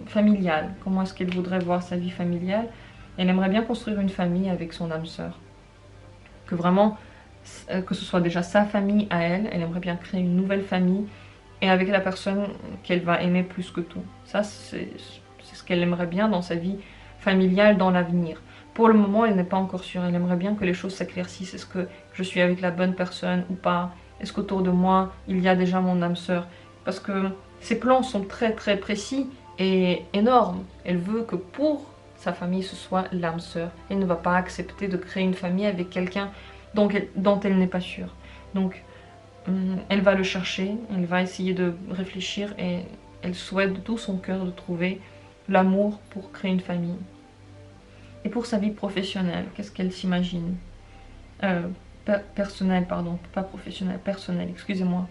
[SPEAKER 1] familiale, comment est-ce qu'elle voudrait voir sa vie familiale? Elle aimerait bien construire une famille avec son âme sœur. Que vraiment, que ce soit déjà sa famille à elle, elle aimerait bien créer une nouvelle famille et avec la personne qu'elle va aimer plus que tout. Ça, c'est ce qu'elle aimerait bien dans sa vie familiale dans l'avenir. Pour le moment, elle n'est pas encore sûre. Elle aimerait bien que les choses s'éclaircissent. Est-ce que je suis avec la bonne personne ou pas? Est-ce qu'autour de moi, il y a déjà mon âme sœur? Parce que ses plans sont très très précis et énormes. Elle veut que pour sa famille, ce soit l'âme sœur. Elle ne va pas accepter de créer une famille avec quelqu'un dont elle n'est pas sûre. Donc, elle va le chercher, elle va essayer de réfléchir et elle souhaite de tout son cœur de trouver l'amour pour créer une famille. Et pour sa vie professionnelle, qu'est-ce qu'elle s'imagine? Personnelle, pardon, pas professionnelle, personnelle, excusez-moi.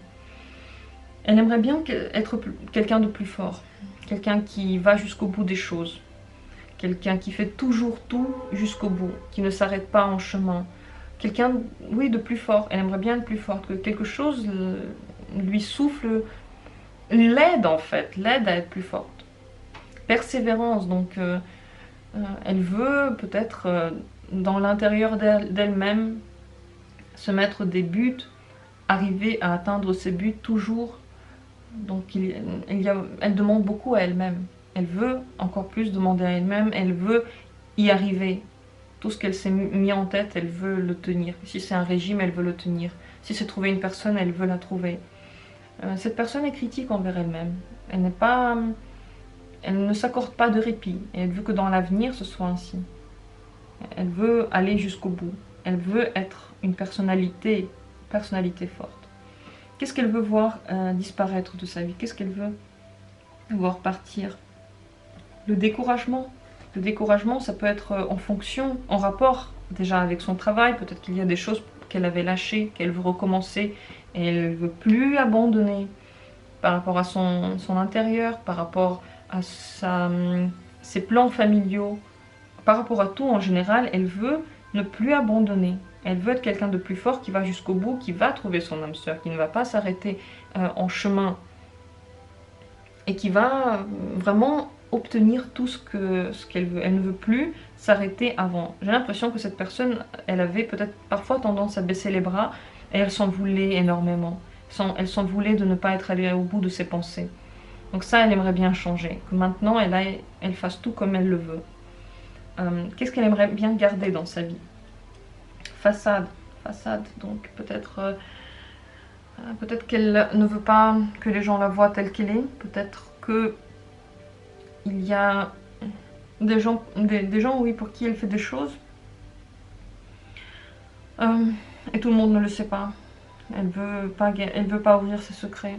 [SPEAKER 1] Elle aimerait bien être quelqu'un de plus fort, quelqu'un qui va jusqu'au bout des choses, quelqu'un qui fait toujours tout jusqu'au bout, qui ne s'arrête pas en chemin, quelqu'un, oui, de plus fort. Elle aimerait bien être plus forte, que quelque chose lui souffle, l'aide en fait, l'aide à être plus forte. Persévérance, donc elle veut peut-être dans l'intérieur d'elle-même se mettre des buts, arriver à atteindre ses buts toujours. Donc elle demande beaucoup à elle-même. Elle veut encore plus demander à elle-même, elle veut y arriver. Tout ce qu'elle s'est mis en tête, elle veut le tenir. Si c'est un régime, elle veut le tenir. Si c'est trouver une personne, elle veut la trouver. Cette personne est critique envers elle-même. Elle ne s'accorde pas de répit. Et elle veut que dans l'avenir, ce soit ainsi. Elle veut aller jusqu'au bout. Elle veut être une personnalité forte. Qu'est-ce qu'elle veut voir disparaître de sa vie? Qu'est-ce qu'elle veut voir partir? Le découragement. Le découragement, ça peut être en rapport déjà avec son travail. Peut-être qu'il y a des choses qu'elle avait lâchées, qu'elle veut recommencer et elle ne veut plus abandonner par rapport à son intérieur, par rapport à ses plans familiaux, par rapport à tout en général. Elle veut ne plus abandonner. Elle veut être quelqu'un de plus fort qui va jusqu'au bout, qui va trouver son âme sœur, qui ne va pas s'arrêter en chemin et qui va vraiment obtenir tout ce qu'elle veut. Elle ne veut plus s'arrêter avant. J'ai l'impression que cette personne, elle avait peut-être parfois tendance à baisser les bras et elle s'en voulait énormément. Elle s'en voulait de ne pas être allée au bout de ses pensées. Donc ça, elle aimerait bien changer. Que maintenant, elle fasse tout comme elle le veut. Qu'est-ce qu'elle aimerait bien garder dans sa vie? Façade, donc peut-être qu'elle ne veut pas que les gens la voient telle qu'elle est, peut-être que il y a des gens, oui, pour qui elle fait des choses et tout le monde ne le sait pas. Elle veut pas ouvrir ses secrets,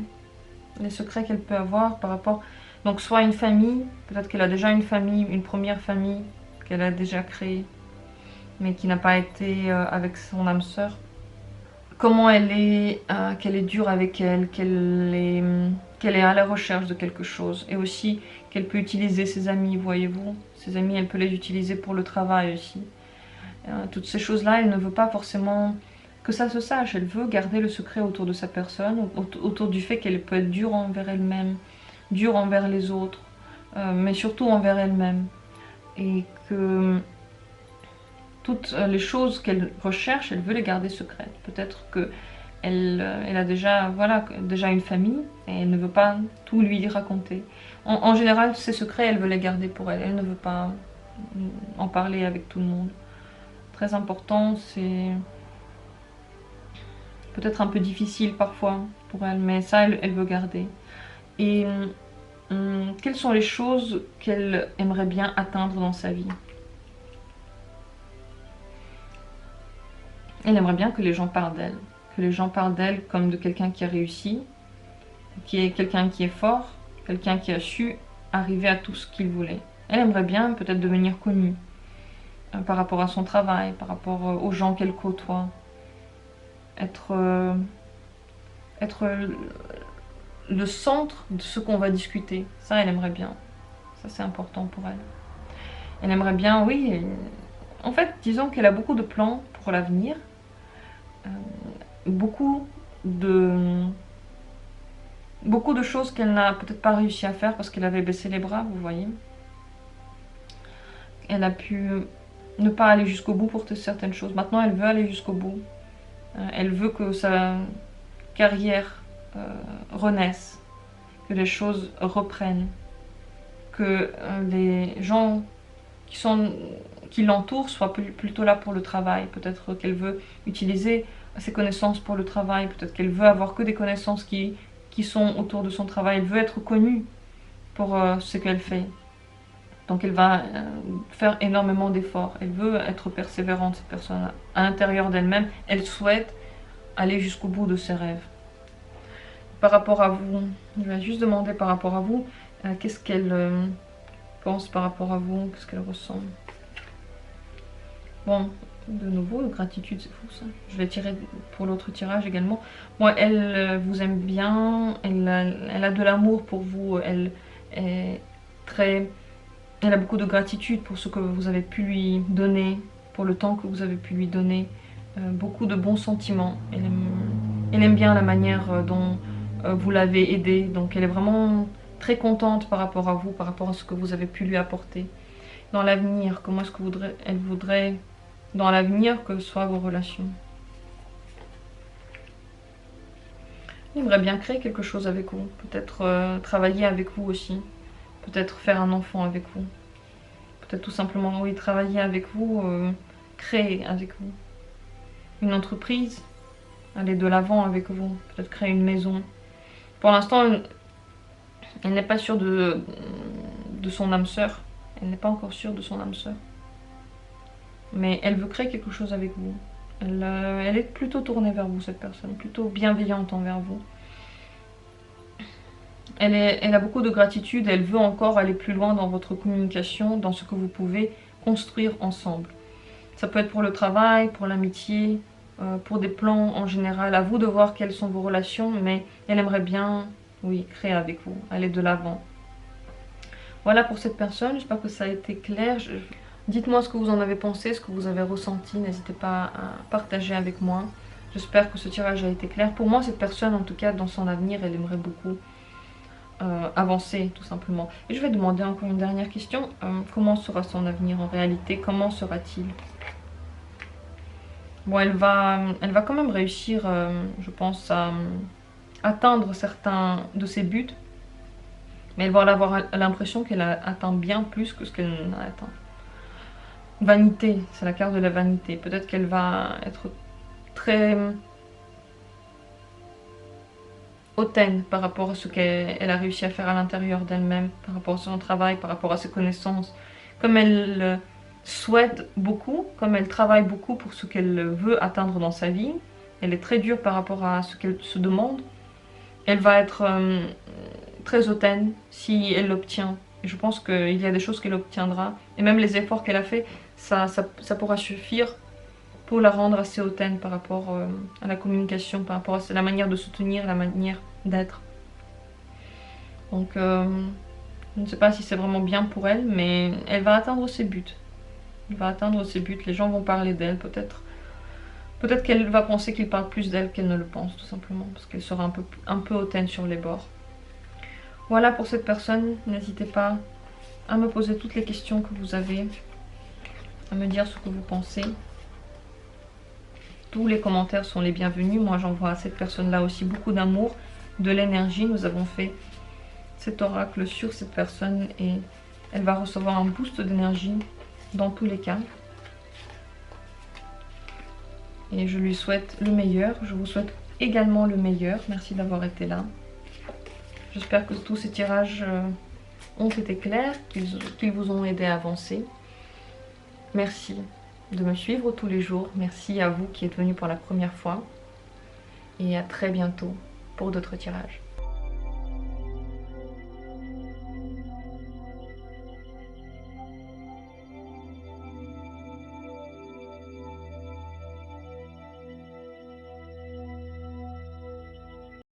[SPEAKER 1] les secrets qu'elle peut avoir par rapport, donc soit une famille, peut-être qu'elle a déjà une famille, une première famille qu'elle a déjà créée, mais qui n'a pas été avec son âme sœur. Comment qu'elle est dure avec elle, qu'elle est à la recherche de quelque chose. Et aussi qu'elle peut utiliser ses amis, voyez-vous. Ses amis, elle peut les utiliser pour le travail aussi. Toutes ces choses-là, elle ne veut pas forcément que ça se sache. Elle veut garder le secret autour de sa personne, autour du fait qu'elle peut être dure envers elle-même, dure envers les autres, mais surtout envers elle-même. Et que toutes les choses qu'elle recherche, elle veut les garder secrètes. Peut-être qu'elle a déjà une famille et elle ne veut pas tout lui raconter. En général, ses secrets, elle veut les garder pour elle. Elle ne veut pas en parler avec tout le monde. Très important, c'est peut-être un peu difficile parfois pour elle, mais ça, elle veut garder. Et quelles sont les choses qu'elle aimerait bien atteindre dans sa vie? Elle aimerait bien que les gens parlent d'elle. Que les gens parlent d'elle comme de quelqu'un qui a réussi, qui est quelqu'un qui est fort, quelqu'un qui a su arriver à tout ce qu'il voulait. Elle aimerait bien peut-être devenir connue par rapport à son travail, par rapport aux gens qu'elle côtoie. Être le centre de ce qu'on va discuter. Ça, elle aimerait bien. Ça, c'est important pour elle. Elle aimerait bien, oui, En fait, disons qu'elle a beaucoup de plans pour l'avenir, beaucoup de choses qu'elle n'a peut-être pas réussi à faire parce qu'elle avait baissé les bras, vous voyez. Elle a pu ne pas aller jusqu'au bout pour certaines choses. Maintenant, elle veut aller jusqu'au bout. Elle veut que sa carrière renaisse, que les choses reprennent, que les gens qui l'entourent soient plutôt là pour le travail. Peut-être qu'elle veut utiliser ses connaissances pour le travail, peut-être qu'elle veut avoir que des connaissances qui sont autour de son travail. Elle veut être connue pour ce qu'elle fait. Donc elle va faire énormément d'efforts. Elle veut être persévérante, cette personne. À l'intérieur d'elle-même, elle souhaite aller jusqu'au bout de ses rêves. Par rapport à vous, je vais juste demander par rapport à vous, qu'est-ce qu'elle pense par rapport à vous, qu'est-ce qu'elle ressent. Bon, de nouveau, gratitude, c'est fou ça. Je vais tirer pour l'autre tirage également. Moi, elle vous aime bien, elle a de l'amour pour vous, elle a beaucoup de gratitude pour ce que vous avez pu lui donner, pour le temps que vous avez pu lui donner, beaucoup de bons sentiments. Elle aime bien la manière dont vous l'avez aidée, donc elle est vraiment très contente par rapport à vous, par rapport à ce que vous avez pu lui apporter. Dans l'avenir, comment est-ce que elle voudrait dans l'avenir que soient vos relations? Elle aimerait bien créer quelque chose avec vous, peut-être travailler avec vous aussi, peut-être faire un enfant avec vous, peut-être tout simplement, oui, travailler avec vous, créer avec vous une entreprise, aller de l'avant avec vous, peut-être créer une maison. Pour l'instant, elle n'est pas sûre de son âme sœur, elle n'est pas encore sûre de son âme sœur, mais elle veut créer quelque chose avec vous. Elle est plutôt tournée vers vous, cette personne, plutôt bienveillante envers vous. Elle a beaucoup de gratitude, elle veut encore aller plus loin dans votre communication, dans ce que vous pouvez construire ensemble. Ça peut être pour le travail, pour l'amitié, pour des plans en général. À vous de voir quelles sont vos relations, mais elle aimerait bien, oui, créer avec vous, aller de l'avant. Voilà pour cette personne, j'espère que ça a été clair. Dites-moi ce que vous en avez pensé, ce que vous avez ressenti, n'hésitez pas à partager avec moi. J'espère que ce tirage a été clair. Pour moi, cette personne, en tout cas, dans son avenir, elle aimerait beaucoup avancer, tout simplement. Et je vais demander encore une dernière question. Comment sera son avenir en réalité? Comment sera-t-il? Bon, elle va quand même réussir, je pense, à atteindre certains de ses buts. Mais elle va avoir l'impression qu'elle a atteint bien plus que ce qu'elle n'a atteint. Vanité, c'est la carte de la vanité. Peut-être qu'elle va être très hautaine par rapport à ce qu'elle a réussi à faire à l'intérieur d'elle-même, par rapport à son travail, par rapport à ses connaissances. Comme elle souhaite beaucoup, comme elle travaille beaucoup pour ce qu'elle veut atteindre dans sa vie, elle est très dure par rapport à ce qu'elle se demande. Elle va être très hautaine si elle l'obtient. Et je pense qu'il y a des choses qu'elle obtiendra. Et même les efforts qu'elle a fait, ça pourra suffire pour la rendre assez hautaine par rapport à la communication, par rapport à la manière de se tenir, la manière d'être. Donc, je ne sais pas si c'est vraiment bien pour elle, mais elle va atteindre ses buts. Elle va atteindre ses buts, les gens vont parler d'elle peut-être. Peut-être qu'elle va penser qu'il parle plus d'elle qu'elle ne le pense, tout simplement, parce qu'elle sera un peu hautaine sur les bords. Voilà pour cette personne, n'hésitez pas à me poser toutes les questions que vous avez, à me dire ce que vous pensez. Tous les commentaires sont les bienvenus. Moi, j'envoie à cette personne-là aussi beaucoup d'amour, de l'énergie. Nous avons fait cet oracle sur cette personne et elle va recevoir un boost d'énergie dans tous les cas. Et je lui souhaite le meilleur. Je vous souhaite également le meilleur. Merci d'avoir été là. J'espère que tous ces tirages ont été clairs, qu'ils vous ont aidé à avancer. Merci de me suivre tous les jours. Merci à vous qui êtes venus pour la première fois. Et à très bientôt pour d'autres tirages.